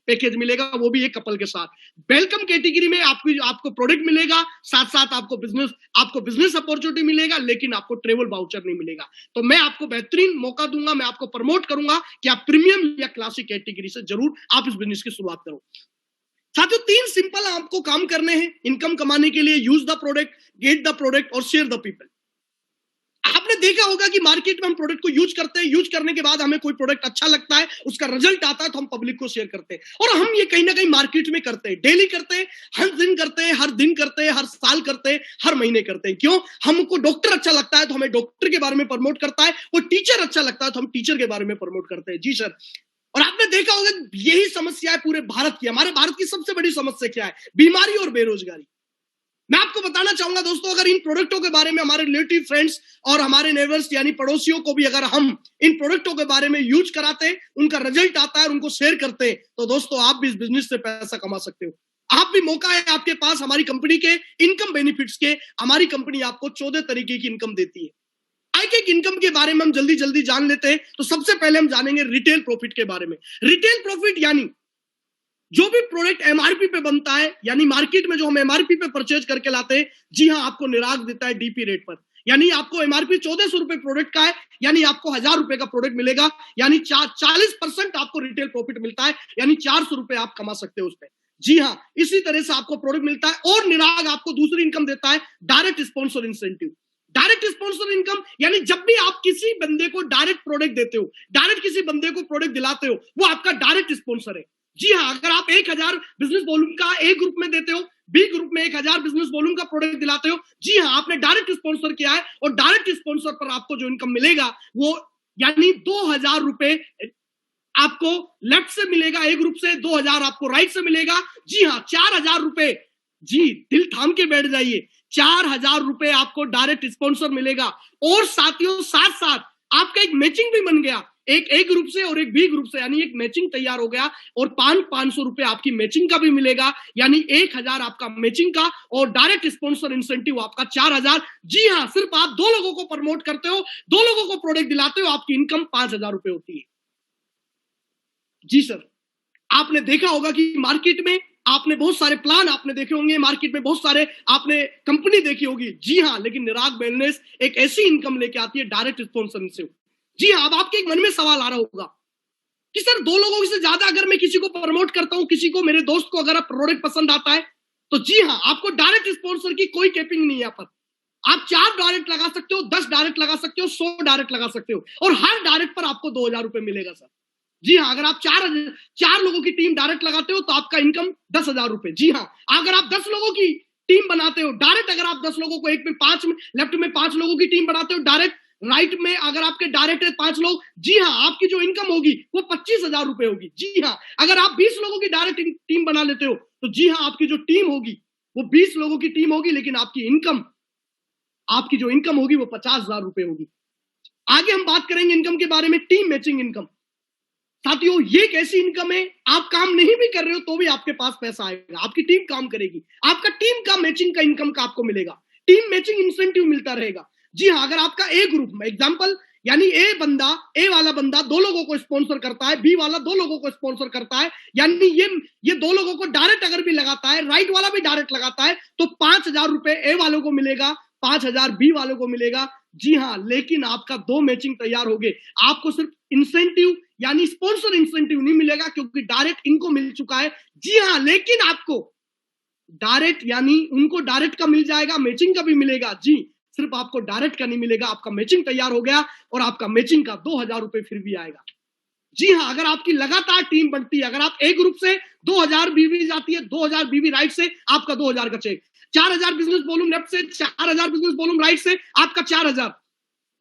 पैकेज मिलेगा, वो भी एक कपल के साथ। वेलकम कैटेगरी में आपको प्रोडक्ट मिलेगा, साथ साथ आपको बिजनेस अपॉर्चुनिटी मिलेगा, लेकिन आपको ट्रेवल वाउचर नहीं मिलेगा। तो मैं आपको बेहतरीन मौका दूंगा, मैं आपको प्रमोट करूंगा कि आप प्रीमियम या क्लासिक कैटेगरी से जरूर आप इस बिजनेस की शुरुआत करो। साथियों, 3 सिंपल आपको काम करने हैं इनकम कमाने के लिए। Use the product, get the product और शेयर द पीपल। आपने देखा होगा कि मार्केट में हम प्रोडक्ट को यूज करते हैं, यूज करने के बाद हमें कोई प्रोडक्ट अच्छा लगता है, उसका रिजल्ट आता है तो हम पब्लिक को शेयर करते हैं, और हम ये कहीं ना कहीं मार्केट में करते हैं, डेली करते हैं, हर दिन करते हैं, हर दिन करते हैं, हर साल करते हैं, हर महीने करते हैं। क्यों? हमको डॉक्टर अच्छा लगता है तो हमें डॉक्टर के बारे में प्रमोट करता है, कोई टीचर अच्छा लगता है तो हम टीचर के बारे में प्रमोट करते हैं। जी सर, और आपने देखा होगा यही समस्या है पूरे भारत की। हमारे भारत की सबसे बड़ी समस्या क्या है? बीमारी और बेरोजगारी। मैं आपको बताना चाहूंगा दोस्तों, अगर इन प्रोडक्टों के बारे में हमारे रिलेटिव फ्रेंड्स और हमारे नेबर्स यानी पड़ोसियों को भी अगर हम इन प्रोडक्टों के बारे में यूज कराते हैं, उनका रिजल्ट आता है और उनको शेयर करते हैं, तो दोस्तों आप भी इस बिजनेस से पैसा कमा सकते हो। आप भी, मौका है आपके पास। हमारी कंपनी के इनकम बेनिफिट्स के, हमारी कंपनी आपको 14 तरीके की इनकम देती है। एक इनकम के बारे में हम जल्दी जल्दी जान लेते हैं। तो सबसे पहले हम जानेंगे रिटेल प्रॉफिट के बारे में। रिटेल प्रॉफिट यानी जो भी प्रोडक्ट एमआरपी पे बनता है, यानी मार्केट में जो हम एमआरपी पे परचेज करके लाते हैं, जी हाँ, आपको निराग देता है डीपी रेट पर। यानी आपको एमआरपी 1400 रुपए प्रोडक्ट का है, यानी आपको 1000 रुपए का प्रोडक्ट मिलेगा, यानी 40% आपको रिटेल प्रॉफिट मिलता है, यानी 400 रुपए आप कमा सकते हो उस पर। जी हाँ, इसी तरह से आपको प्रोडक्ट मिलता है। और निराग आपको दूसरी इनकम देता है, direct sponsor incentive. Direct sponsor income यानी जब भी आप किसी बंदे को डायरेक्ट प्रोडक्ट देते हो, डायरेक्ट किसी बंदे को प्रोडक्ट दिलाते हो, वो आपका डायरेक्ट स्पॉन्सर है। जी हाँ, अगर आप 1000 बिजनेस वॉल्यूम का ए ग्रुप में देते हो, बी ग्रुप में 1000 बिजनेस वॉल्यूम का प्रोडक्ट दिलाते हो, जी हाँ, आपने डायरेक्ट स्पॉन्सर किया है। और डायरेक्ट स्पॉन्सर पर आपको जो इनकम मिलेगा वो यानी 2000 रुपए आपको लेफ्ट से मिलेगा, ए ग्रुप से 2000 आपको राइट से मिलेगा। जी हाँ, 4000 रुपए, जी दिल थाम के बैठ जाइए, 4000 रुपए आपको डायरेक्ट स्पॉन्सर मिलेगा। और साथियों, साथ साथ आपका एक मैचिंग भी बन गया, एक ए ग्रुप से और एक बी ग्रुप से, यानी एक मैचिंग तैयार हो गया। और 500 रुपए आपकी मैचिंग का भी मिलेगा, यानी 1000 आपका मैचिंग का और डायरेक्ट स्पॉन्सर इंसेंटिव आपका 4000। जी हाँ, सिर्फ आप 2 लोगों को प्रमोट करते हो, 2 लोगों को प्रोडक्ट दिलाते हो, आपकी इनकम 5000 रुपए होती है। जी सर, आपने देखा होगा कि मार्केट में आपने बहुत सारे प्लान आपने देखे होंगे, मार्केट में बहुत सारे आपने कंपनी देखी होगी। जी हाँ, लेकिन निराग वेलनेस एक ऐसी इनकम लेके आती है डायरेक्ट स्पॉन्सर से। जी हाँ, अब आपके एक मन में सवाल आ रहा होगा कि सर 2 लोगों से ज्यादा अगर मैं किसी को प्रमोट करता हूं, किसी को, मेरे दोस्त को अगर प्रोडक्ट पसंद आता है, तो जी हाँ, आपको डायरेक्ट स्पॉन्सर की कोई कैपिंग नहीं है। पर आप 4 डायरेक्ट लगा सकते हो, 10 डायरेक्ट लगा सकते हो, 100 डायरेक्ट लगा सकते हो, और हर डायरेक्ट पर आपको 2000 रुपए मिलेगा सर। जी हाँ, अगर आप 4 लोगों की टीम डायरेक्ट लगाते हो तो आपका इनकम 10,000 रुपए। जी हाँ, अगर आप 10 लोगों की टीम बनाते हो डायरेक्ट, अगर आप 10 लोगों को एक में 5 में, लेफ्ट में 5 लोगों की टीम बनाते हो डायरेक्ट, राइट में अगर आपके डायरेक्ट है 5 लोग, जी हाँ, आपकी जो इनकम होगी वो 25,000 रुपए होगी। जी हाँ, अगर आप 20 लोगों की डायरेक्ट टीम बना लेते हो तो जी हाँ, आपकी जो टीम होगी वो 20 लोगों की टीम होगी, लेकिन आपकी इनकम आपकी जो इनकम होगी वो 50,000 रुपए होगी। आगे हम बात करेंगे इनकम के बारे में, टीम मैचिंग इनकम। साथियों, ये एक ऐसी इनकम है, आप काम नहीं भी कर रहे हो तो भी आपके पास पैसा आएगा, आपकी टीम काम करेगी, आपका टीम का मैचिंग का इनकम का आपको मिलेगा, टीम मैचिंग इंसेंटिव मिलता रहेगा। जी हाँ, अगर आपका ए ग्रुप में एग्जांपल, यानी ए वाला बंदा 2 लोगों को स्पॉन्सर करता है, बी वाला 2 लोगों को स्पॉन्सर करता है, यानी ये 2 लोगों को डायरेक्ट अगर भी लगाता है, राइट वाला भी डायरेक्ट लगाता है, तो 5,000 रुपए ए वालों को मिलेगा, 5,000 बी वालों को मिलेगा। जी हाँ, लेकिन आपका 2 मैचिंग तैयार हो गए, आपको सिर्फ इंसेंटिव यानी स्पॉन्सर इंसेंटिव नहीं मिलेगा क्योंकि डायरेक्ट इनको मिल चुका है। जी हाँ, लेकिन आपको डायरेक्ट यानी उनको डायरेक्ट का मिल जाएगा, मैचिंग का भी मिलेगा। जी, सिर्फ आपको डायरेक्ट का नहीं मिलेगा, आपका मैचिंग तैयार हो गया और आपका मैचिंग का 2,000 रुपए फिर भी आएगा। जी हाँ, अगर आपकी लगातार टीम बढ़ती है, अगर आप ए ग्रुप से 2,000 बीवी जाती है, 2,000 बीवी राइट से, आपका 2,000 का चेक, 4,000 बिजनेस वॉल्यूम लेफ्ट से, 4,000 बिजनेस वॉल्यूम राइट से, आपका 4,000,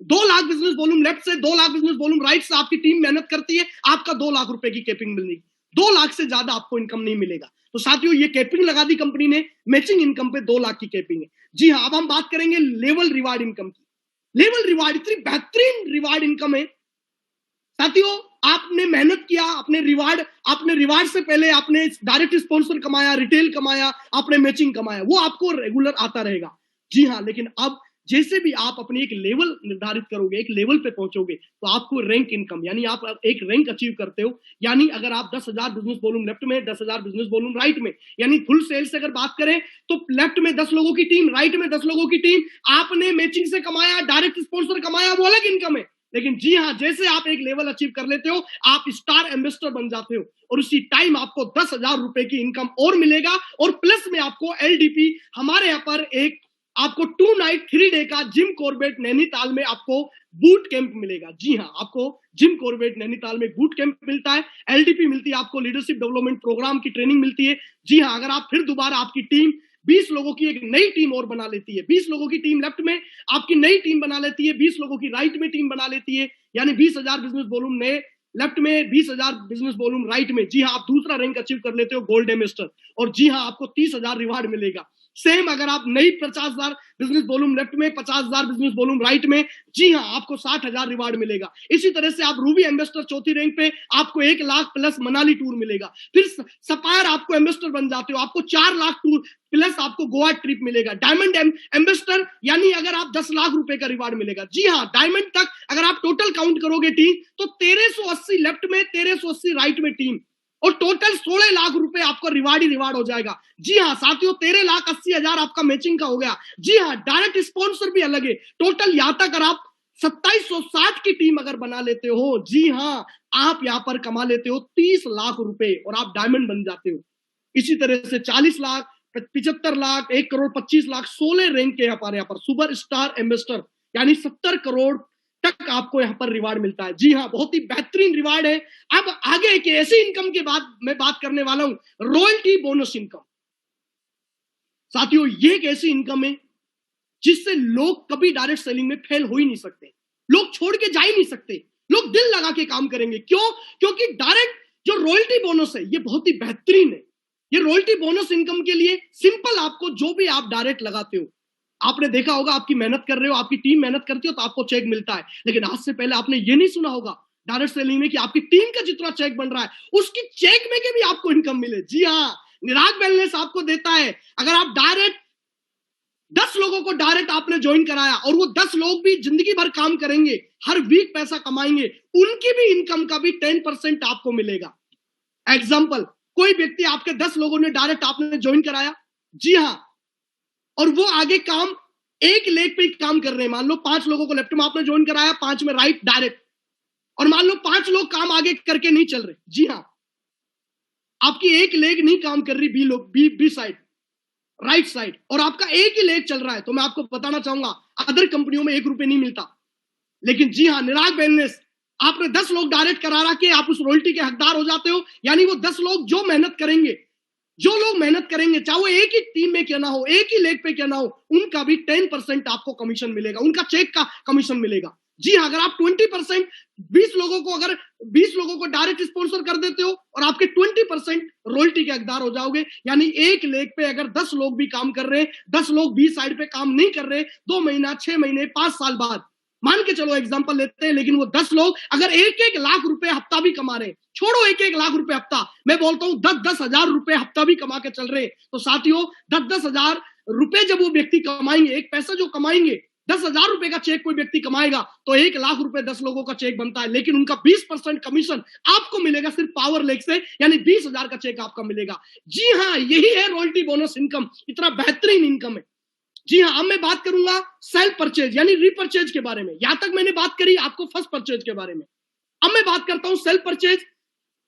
2 लाख बिजनेस वॉल्यूम लेफ्ट से, 2 लाख बिजनेस वॉल्यूम राइट से, आपकी टीम मेहनत करती है, आपका 2 लाख रुपए की कैपिंग मिलेगी। 2 लाख से ज्यादा आपको इनकम नहीं मिलेगा। तो साथियों, ये कैपिंग लगा दी कंपनी ने, मैचिंग इनकम पे 2 लाख की कैपिंग है। जी हाँ, अब हम बात करेंगे लेवल रिवार्ड इनकम की। लेवल रिवार्ड इतनी बेहतरीन रिवार्ड इनकम है साथियों, आपने मेहनत किया, आपने रिवार्ड से पहले आपने डायरेक्ट स्पॉन्सर कमाया, रिटेल कमाया, आपने मैचिंग कमाया, वो आपको रेगुलर आता रहेगा। जी हाँ, लेकिन अब जैसे भी आप अपनी एक लेवल निर्धारित करोगे, एक लेवल पे पहुंचोगे, तो आपको रैंक इनकम यानी आप एक रैंक अचीव करते हो। यानी अगर आप 10,000 बिजनेस वॉल्यूम लेफ्ट में, 10,000 बिजनेस वॉल्यूम राइट में, यानी फुल सेल से अगर बात करें तो लेफ्ट में 10 लोगों की टीम, राइट में 10 लोगों की टीम, आपने मैचिंग से कमाया, डायरेक्ट स्पॉन्सर कमाया, वो अलग इनकम है। लेकिन जी हाँ, जैसे आप एक लेवल अचीव कर लेते हो, आप स्टार एम्बेसडर बन जाते हो और उसी टाइम आपको 10,000 रुपए की इनकम और मिलेगा। और प्लस में आपको एलडीपी, हमारे यहाँ पर एक आपको 2 नाइट 3 डे का जिम कॉर्बेट नैनीताल में आपको बूट कैंप मिलेगा। जी हाँ, आपको जिम कॉर्बेट नैनीताल में बूट कैंप मिलता है, एलडीपी मिलती है, आपको लीडरशिप डेवलपमेंट प्रोग्राम की ट्रेनिंग मिलती है। जी हाँ, अगर आप फिर दोबारा आपकी टीम 20 लोगों की एक नई टीम और बना लेती है, 20 लोगों की टीम लेफ्ट में आपकी नई टीम बना लेती है, 20 लोगों की राइट में टीम बना लेती है, यानी 20,000 बिजनेस वॉल्यूम नए लेफ्ट में, 20,000 बिजनेस वॉल्यूम राइट में। जी हाँ, आप दूसरा रैंक अचीव कर लेते हो, गोल्ड एम्बेसडर। और जी हाँ, आपको 30,000 रिवार्ड मिलेगा। सेम अगर आप नई 50,000 बिजनेस वॉल्यूम लेफ्ट में, 50,000 बिजनेस वॉल्यूम राइट में, जी हाँ, आपको 60,000 रिवार्ड मिलेगा। इसी तरह से आप रूबी एम्बेसडर चौथी रैंक पे, आपको 1 लाख प्लस मनाली टूर मिलेगा। फिर सपायर आपको एम्बेसडर बन जाते हो, आपको 4 लाख टूर प्लस आपको गोवा ट्रिप मिलेगा। डायमंड एम्बेसडर यानी अगर आप 10 लाख रुपए का रिवार्ड मिलेगा। जी हाँ, डायमंड तक अगर आप टोटल काउंट करोगे टीम तो 1380 लेफ्ट में, 1380 राइट में टीम, और टोटल 16 लाख रुपए आपको रिवार्ड ही रिवार्ड हो जाएगा। जी हाँ साथियों, 13,80,000 आपका मैचिंग का हो गया। जी हाँ, डायरेक्ट स्पॉन्सर भी अलग है। टोटल यहाँ तक अगर आप 2760 की टीम अगर बना लेते हो, जी हाँ, आप यहाँ पर कमा लेते हो 30 लाख रुपए और आप डायमंड बन जाते हो। इसी तरह से 40 लाख, 75 लाख, 1 करोड़ 25 लाख, 16 रैंक के यहाँ पर सुपर स्टार एम्बेसडर यानी 70 करोड़ तक आपको यहाँ पर रिवार्ड मिलता है। जी हाँ, बहुत ही बेहतरीन रिवार्ड है। अब आगे एक ऐसी इनकम के बाद मैं बात करने वाला हूं, रॉयल्टी बोनस इनकम। साथियों, ये एक ऐसी इनकम है जिससे लोग कभी डायरेक्ट सेलिंग में फेल हो ही नहीं सकते, लोग छोड़ के जा ही नहीं सकते, लोग दिल लगा के काम करेंगे। क्यों? क्योंकि डायरेक्ट जो रॉयल्टी बोनस है ये बहुत ही बेहतरीन है। ये रॉयल्टी बोनस इनकम के लिए सिंपल, आपको जो भी आप डायरेक्ट लगाते हो, आपने देखा होगा आपकी मेहनत कर रहे हो, आपकी टीम मेहनत करती हो तो आपको चेक मिलता है। लेकिन आज से पहले आपने ये नहीं सुना होगा डायरेक्ट सेलिंग में कि आपकी टीम का जितना चेक बन रहा है उसकी चेक में के भी आपको इनकम मिले। जी हाँ, निराग वेलनेस आपको देता है। अगर आप डायरेक्ट 10 लोगों को डायरेक्ट आपने ज्वाइन कराया और वो 10 लोग भी जिंदगी भर काम करेंगे, हर वीक पैसा कमाएंगे, उनकी भी इनकम का भी 10% आपको मिलेगा। एग्जाम्पल, कोई व्यक्ति आपके 10 लोगों ने डायरेक्ट आपने ज्वाइन कराया, जी हाँ, और वो आगे काम एक लेग पे काम कर रहे हैं। मान लो 5 लोगों को लेफ्ट में आपने ज्वाइन कराया, 5 में राइट डायरेक्ट, और मान लो 5 लोग काम आगे करके नहीं चल रहे। जी हाँ, आपकी एक लेग नहीं काम कर रही, बी साइड, राइट साइड, और आपका एक ही लेग चल रहा है, तो मैं आपको बताना चाहूंगा अदर कंपनियों में 1 रुपए नहीं मिलता। लेकिन जी हाँ, निराग वेलनेस आपने 10 लोग डायरेक्ट करा के आप उस रॉयल्टी के हकदार हो जाते हो। यानी वो 10 लोग जो मेहनत करेंगे, चाहे वो एक ही टीम में क्यों ना हो, एक ही लेग पे क्यों ना हो, उनका भी 10% आपको कमीशन मिलेगा, उनका चेक का कमीशन मिलेगा। जी हाँ, अगर आप 20% 20 लोगों को अगर 20 लोगों को डायरेक्ट स्पॉन्सर कर देते हो और आपके 20% रॉयल्टी के हकदार हो जाओगे। यानी एक लेग पे अगर 10 लोग भी काम कर रहे हैं, 10 लोग बी साइड पे काम नहीं कर रहे, 2 महीना, 6 महीने, 5 साल बाद, मान के चलो एग्जांपल लेते हैं, लेकिन वो 10 लोग अगर 1-1 लाख रुपए हफ्ता भी कमा रहे हैं, छोड़ो 1-1 लाख रुपए हफ्ता, मैं बोलता हूं 10-10 हजार रुपए हफ्ता भी कमा के चल रहे हैं, तो साथियों 10-10 हजार रुपए जब वो व्यक्ति कमाएंगे, एक पैसा जो कमाएंगे, 10,000 रुपए का चेक कोई व्यक्ति कमाएगा तो 1 लाख रुपए 10 लोगों का चेक बनता है, लेकिन उनका 20% कमीशन आपको मिलेगा सिर्फ पावर लेग से, यानी 20,000 का चेक आपका मिलेगा। जी हाँ, यही है रॉयल्टी बोनस इनकम, इतना बेहतरीन इनकम है। जी हाँ, अब मैं बात करूंगा सेल्फ परचेज यानी रीपरचेज के बारे में। यहां तक मैंने बात करी आपको फर्स्ट परचेज के बारे में, अब मैं बात करता हूं सेल्फ परचेज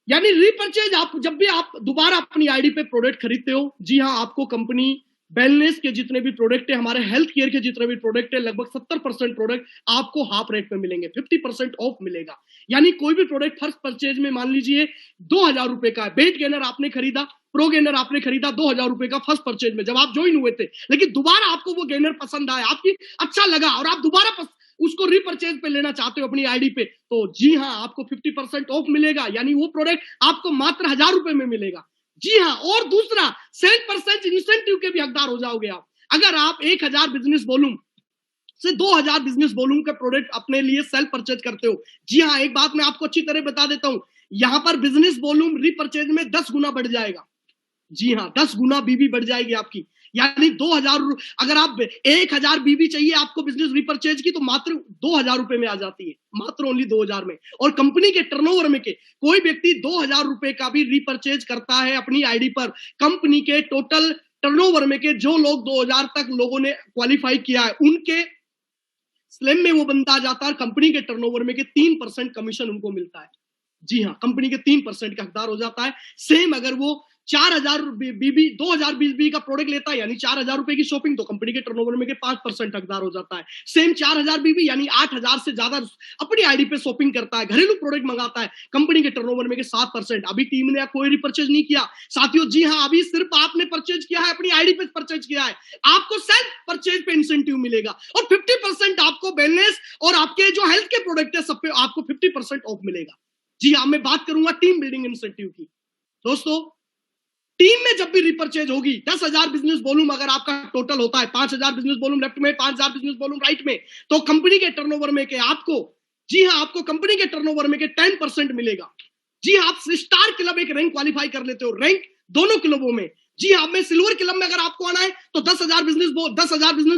यानी रीपरचेज। आप जब भी आप दोबारा अपनी आईडी पे प्रोडक्ट खरीदते हो, जी हाँ, आपको कंपनी वेलनेस के जितने भी प्रोडक्ट है, हमारे हेल्थ केयर के जितने भी प्रोडक्ट है, लगभग 70% प्रोडक्ट आपको हाफ रेट पे मिलेंगे, 50% ऑफ मिलेगा। यानी कोई भी प्रोडक्ट फर्स्ट परचेज में मान लीजिए 2,000 रुपए का है, वेट गेनर आपने खरीदा, प्रो गेनर आपने खरीदा 2,000 रुपए का फर्स्ट परचेज में जब आप ज्वाइन हुए थे, लेकिन दोबारा आपको वो गेनर पसंद आया, आपकी अच्छा लगा और आप दोबारा उसको रीपरचेज पे लेना चाहते हो अपनी आईडी पे, तो जी हाँ, आपको 50% ऑफ मिलेगा। यानी वो प्रोडक्ट आपको मात्र 1,000 रुपए में मिलेगा। जी हाँ, और दूसरा 7% इंसेंटिव के भी हकदार हो जाओगे आप। अगर आप 1,000 बिजनेस वॉल्यूम से 2,000 बिजनेस वॉल्यूम का प्रोडक्ट अपने लिए सेल्फ परचेज करते हो, जी हाँ, एक बात मैं आपको अच्छी तरह बता देता हूं, यहां पर बिजनेस वॉल्यूम रीपरचेज में 10 गुना बढ़ जाएगा। जी हाँ, 10 गुना बीबी बढ़ जाएगी आपकी। यानी 2,000, अगर आप 1,000 बीबी चाहिए आपको बिजनेस रीपरचेज की, तो मात्र 2,000 रुपए में आ जाती है, मात्र ओनली 2,000 में। और कंपनी के टर्नओवर में के कोई व्यक्ति 2,000 रुपए का भी रीपरचेज करता है अपनी आईडी पर, कंपनी के टोटल टर्नओवर में के जो लोग 2,000 तक लोगों ने क्वालिफाई किया है, उनके स्लैम में वो बंदा आ जाता है। कंपनी के टर्नओवर में के 3% कमीशन उनको मिलता है। जी हाँ, कंपनी के 3% का हकदार हो जाता है। सेम अगर वो 4,000 बीबी 2,000 बीबी का प्रोडक्ट लेता है, यानी 4,000 रुपए की शॉपिंग, तो कंपनी के टर्नओवर में के 5% हकदार हो जाता है। सेम 4,000 बीबी यानी 8,000 से ज्यादा अपनी आईडी पे शॉपिंग करता है, घरेलू प्रोडक्ट मंगाता है, कंपनी के टर्नओवर में के 7%। अभी टीम ने कोई रिपर्चेज नहीं किया साथियों। जी हाँ, अभी सिर्फ आपने परचेज किया है, अपनी आईडी पे परचेज किया है, आपको सेल्फ परचेज पे इंसेंटिव मिलेगा और 50% आपको वेलनेस और आपके जो हेल्थ के प्रोडक्ट है सब पे आपको 50% ऑफ मिलेगा। जी हाँ, मैं बात करूंगा टीम बिल्डिंग इंसेंटिव की। दोस्तों, टीम में जब भी रिपर्चेज होगी, 10,000 बिजनेस वॉल्यूम अगर आपका टोटल होता है, 5,000 बिजनेस वॉल्यूम लेफ्ट में, 5,000 बिजनेस वॉल्यूम राइट में, तो कंपनी के टर्नओवर में के आपको, जी हाँ, आपको कंपनी के टर्नओवर में के 10% मिलेगा। जी हाँ, आप स्टार क्लब एक रैंक क्वालिफाई कर लेते हो, रैंक दोनों क्लबों में। जी हाँ, मैं सिल्वर क्लब में अगर आपको आना है तो 10,000 बिजनेस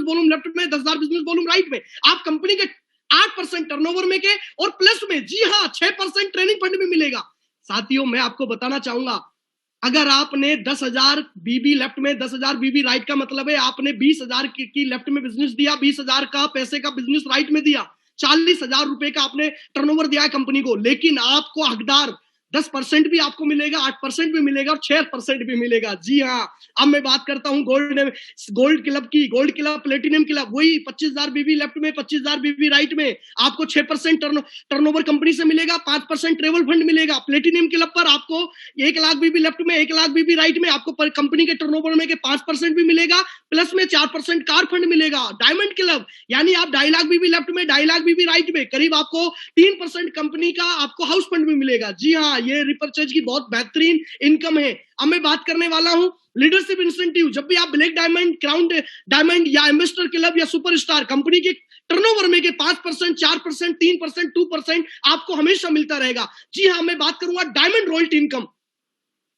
वॉल्यूम लेफ्ट में, 10,000 बिजनेस वॉल्यूम राइट में, आप कंपनी के 8% टर्नओवर में के और प्लस में, जी हाँ, 6% ट्रेनिंग फंड में मिलेगा। साथियों, मैं आपको बताना चाहूंगा, अगर आपने 10,000 बीबी लेफ्ट में, 10,000 बीबी राइट का मतलब है आपने 20,000 की लेफ्ट में बिजनेस दिया, 20,000 का पैसे का बिजनेस राइट में दिया, 40,000 रुपए का आपने टर्नओवर दिया है कंपनी को, लेकिन आपको हकदार 10% भी आपको मिलेगा, 8% भी मिलेगा और 6% भी मिलेगा। जी हाँ, अब मैं बात करता हूं गोल्ड क्लब की, गोल्ड क्लब, प्लेटिनम क्लब, वही 25,000 बीबी लेफ्ट में, 25,000 बीबी राइट में, आपको 6% टर्नओवर कंपनी से मिलेगा, 5% ट्रेवल फंड मिलेगा। प्लेटिनम क्लब पर आपको 1 लाख बीबी लेफ्ट में, 1 लाख बीबी राइट में, आपको कंपनी के टर्नओवर में के 5% भी मिलेगा, प्लस में 4% कार फंड मिलेगा। डायमंड क्लब यानी आप 2.5 लाख बीबी लेफ्ट में, 2.5 लाख बीबी राइट में, करीब आपको 3% कंपनी का आपको हाउस फंड भी मिलेगा। जी हाँ, ये रिपर्चेज की बहुत बेहतरीन इनकम है। अब मैं बात करने वाला हूं लीडरशिप इंसेंटिव। जब भी आप ब्लैक डायमंड, क्राउन डायमंड या एम्बेसडर क्लब या सुपरस्टार, कंपनी के टर्नओवर में के 5%, 4%, 3%, 2% आपको हमेशा मिलता रहेगा। जी हाँ, मैं बात करूंगा डायमंड रॉयल्टी इनकम,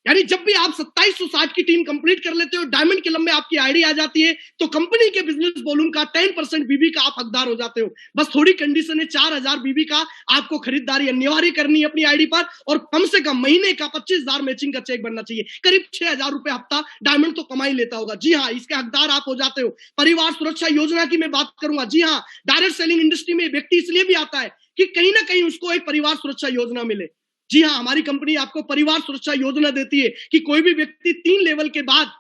यानी जब भी आप 2760 की टीम कंप्लीट कर लेते हो, डायमंड क्लब में आपकी आईडी आ जाती है, तो कंपनी के बिजनेस वॉल्यूम का 10% बीबी का आप हकदार हो जाते हो। बस थोड़ी कंडीशन है, 4,000 बीबी का आपको खरीदारी अनिवार्य करनी है अपनी आईडी पर, और कम से कम महीने का 25,000 मैचिंग का चेक बनना चाहिए। करीब 6,000 रुपए हफ्ता डायमंड तो कमाई लेता होगा। जी हाँ, इसके हकदार आप हो जाते हो। परिवार सुरक्षा योजना की मैं बात करूंगा। जी हाँ, डायरेक्ट सेलिंग इंडस्ट्री में व्यक्ति इसलिए भी आता है कि कहीं ना कहीं उसको एक परिवार सुरक्षा योजना मिले। जी हाँ, हमारी कंपनी आपको परिवार सुरक्षा योजना देती है कि कोई भी व्यक्ति 3 लेवल के बाद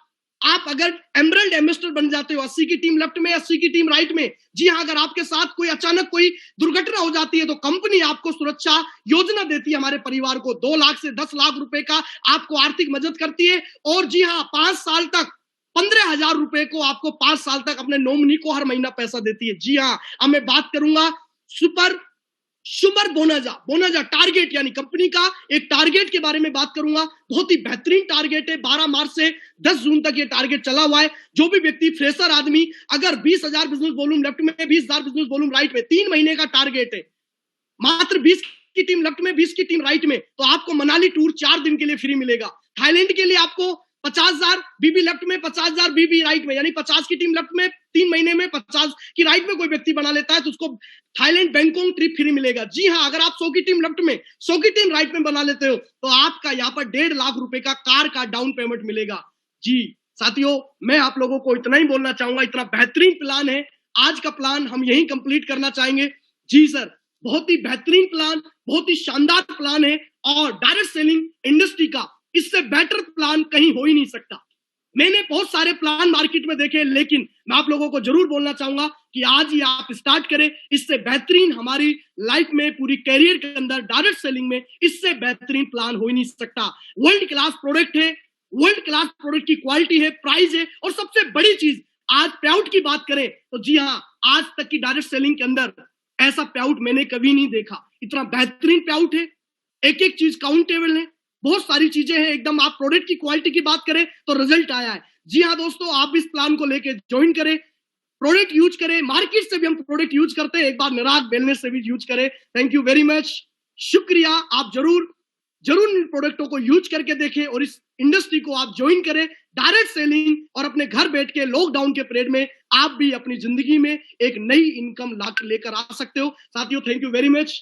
आप अगर एमरल्ड एम्बेसडर बन जाते हो, 80 की टीम लेफ्ट में, 80 की टीम राइट में, जी हाँ, अगर आपके साथ कोई अचानक कोई दुर्घटना हो जाती है तो कंपनी आपको सुरक्षा योजना देती है, हमारे परिवार को 2 लाख से 10 लाख रुपए का आपको आर्थिक मदद करती है। और जी हाँ, 5 साल तक 15,000 रुपए को आपको 5 साल तक अपने नॉमिनी को हर महीना पैसा देती है। जी हाँ, अब मैं बात करूंगा सुपर सुपर बोनाजा टारगेट, यानी कंपनी का एक टारगेट के बारे में बात करूंगा। बहुत ही बेहतरीन टारगेट है। 12 मार्च से 10 जून तक ये टारगेट चला हुआ है। जो भी व्यक्ति फ्रेशर आदमी अगर 20,000 बिजनेस वॉल्यूम लेफ्ट में, 20,000 बिजनेस वॉल्यूम राइट में, 3 महीने का टारगेट है, मात्र 20 की टीम लेफ्ट में, 20 की टीम राइट में, तो आपको मनाली टूर 4 दिन के लिए फ्री मिलेगा। थाईलैंड के लिए आपको 50,000 बीबी लेफ्ट में, 50,000 बीबी राइट में, यानी 50 की टीम लेफ्ट में, 3 महीने में 50 की राइट में कोई व्यक्ति बना लेता है तो उसको थाईलैंड बैंकॉक ट्रिप फ्री मिलेगा। जी हाँ, अगर आप 100 की टीम लेफ्ट में, 100 की टीम राइट में बना लेते हो तो आपका यहाँ पर 1.5 लाख रुपए का कार का डाउन पेमेंट मिलेगा। जी साथियों, मैं आप लोगों को इतना ही बोलना चाहूंगा, इतना बेहतरीन प्लान है। आज का प्लान हम यही कंप्लीट करना चाहेंगे। जी सर, बहुत ही बेहतरीन प्लान, बहुत ही शानदार प्लान है और डायरेक्ट सेलिंग इंडस्ट्री का इससे बेटर प्लान कहीं हो ही नहीं सकता। मैंने बहुत सारे प्लान मार्केट में देखे, लेकिन मैं आप लोगों को जरूर बोलना चाहूंगा कि आज ही आप स्टार्ट करें। इससे बेहतरीन हमारी लाइफ में, पूरी कैरियर के अंदर डायरेक्ट सेलिंग में इससे बेहतरीन प्लान हो ही नहीं सकता। वर्ल्ड क्लास प्रोडक्ट है, वर्ल्ड क्लास प्रोडक्ट की क्वालिटी है, प्राइस है, और सबसे बड़ी चीज आज पे आउट की बात करें तो जी हाँ, आज तक की डायरेक्ट सेलिंग के अंदर ऐसा पे आउट मैंने कभी नहीं देखा। इतना बेहतरीन पे आउट है, एक एक चीज काउंटेबल है, बहुत सारी चीजें हैं एकदम। आप प्रोडक्ट की क्वालिटी की बात करें तो रिजल्ट आया है। जी हाँ दोस्तों, आप इस प्लान को लेके ज्वाइन करें, प्रोडक्ट यूज करें। मार्केट से भी हम प्रोडक्ट यूज करते हैं, एक बार निराग वेलनेस से भी यूज करें। थैंक यू वेरी मच, शुक्रिया। आप जरूर इन प्रोडक्टों को यूज करके देखें और इस इंडस्ट्री को आप ज्वाइन करें, डायरेक्ट सेलिंग, और अपने घर बैठ के लॉकडाउन के पीरियड में आप भी अपनी जिंदगी में एक नई इनकम लेकर आ सकते हो। साथियों, थैंक यू वेरी मच।